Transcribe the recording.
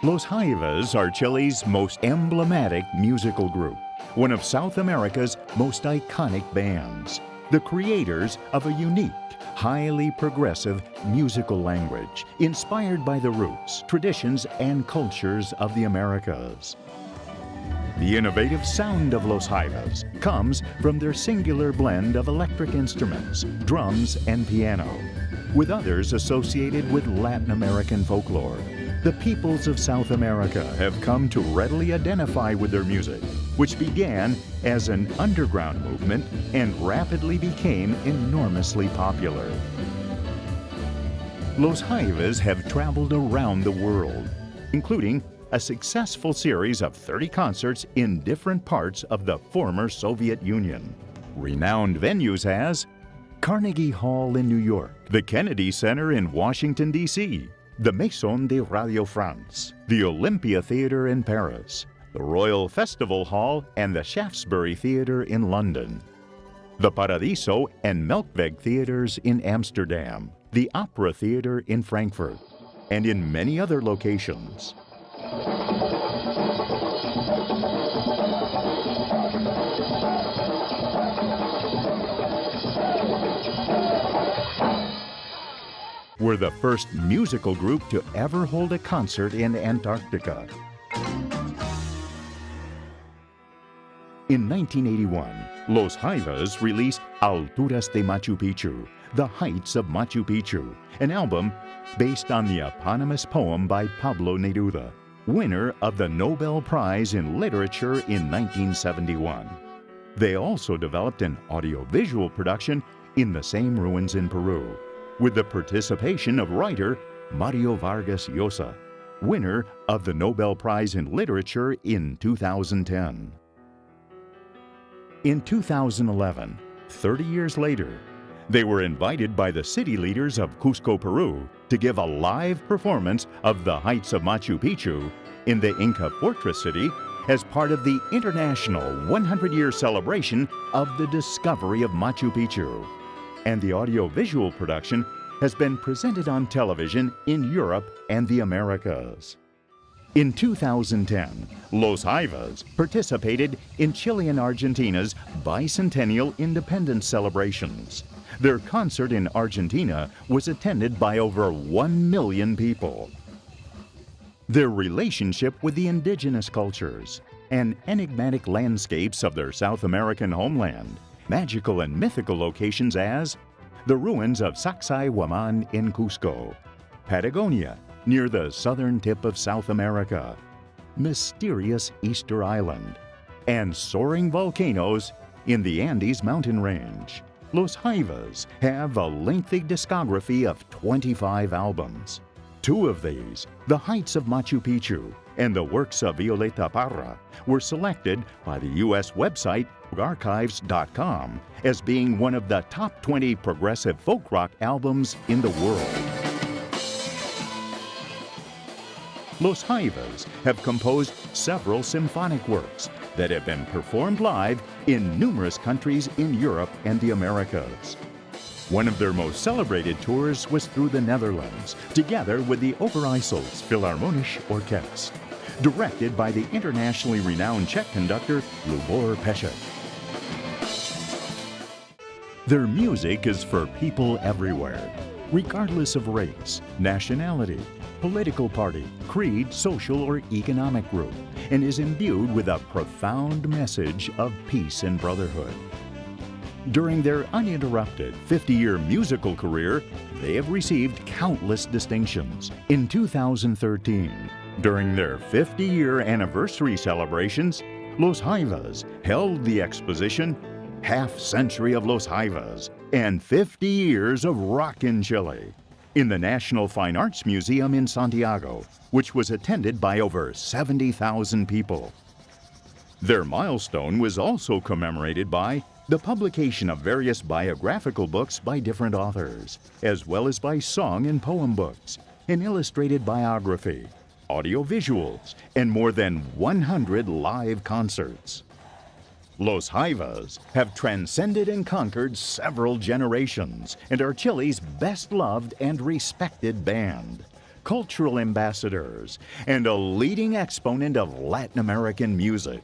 Los Jaivas are Chile's most emblematic musical group, one of South America's most iconic bands, the creators of a unique, highly progressive musical language inspired by the roots, traditions, and cultures of the Americas. The innovative sound of Los Jaivas comes from their singular blend of electric instruments, drums, and piano, with others associated with Latin American folklore. The peoples of South America have come to readily identify with their music, which began as an underground movement and rapidly became enormously popular. Los Jaivas have traveled around the world, including a successful series of 30 concerts in different parts of the former Soviet Union. Renowned venues as Carnegie Hall in New York, the Kennedy Center in Washington, D.C., the Maison de Radio France, the Olympia Theatre in Paris, the Royal Festival Hall, and the Shaftesbury Theatre in London, the Paradiso and Melkweg Theatres in Amsterdam, the Opera Theatre in Frankfurt, and in many other locations. Were the first musical group to ever hold a concert in Antarctica. In 1981, Los Jaivas released Alturas de Machu Picchu, The Heights of Machu Picchu, an album based on the eponymous poem by Pablo Neruda, winner of the Nobel Prize in Literature in 1971. They also developed an audiovisual production in the same ruins in Peru, with the participation of writer Mario Vargas Llosa, winner of the Nobel Prize in Literature in 2010. In 2011, 30 years later, they were invited by the city leaders of Cusco, Peru, to give a live performance of The Heights of Machu Picchu in the Inca Fortress City as part of the international 100-year celebration of the discovery of Machu Picchu. And the audiovisual production has been presented on television in Europe and the Americas. In 2010, Los Jaivas participated in Chile and Argentina's bicentennial independence celebrations. Their concert in Argentina was attended by over 1 million people. Their relationship with the indigenous cultures and enigmatic landscapes of their South American homeland, magical and mythical locations as the ruins of Sacsayhuaman in Cusco, Patagonia, near the southern tip of South America, mysterious Easter Island, and soaring volcanoes in the Andes mountain range. Los Jaivas have a lengthy discography of 25 albums. 2 of these, The Heights of Machu Picchu and the works of Violeta Parra, were selected by the U.S. website archives.com as being one of the top 20 progressive folk rock albums in the world. Los Jaivas have composed several symphonic works that have been performed live in numerous countries in Europe and the Americas. One of their most celebrated tours was through the Netherlands, together with the Overijssels Philharmonisch Orkest, directed by the internationally renowned Czech conductor Lubor Pesek. Their music is for people everywhere, regardless of race, nationality, political party, creed, social, or economic group, and is imbued with a profound message of peace and brotherhood. During their uninterrupted 50-year musical career, they have received countless distinctions. In 2013, during their 50-year anniversary celebrations, Los Jaivas held the exposition Half-Century of Los Jaivas and 50 Years of Rock in Chile in the National Fine Arts Museum in Santiago, which was attended by over 70,000 people. Their milestone was also commemorated by the publication of various biographical books by different authors, as well as by song and poem books, an illustrated biography, audiovisuals, and more than 100 live concerts. Los Jaivas have transcended and conquered several generations and are Chile's best-loved and respected band. cultural ambassadors, and a leading exponent of Latin American music.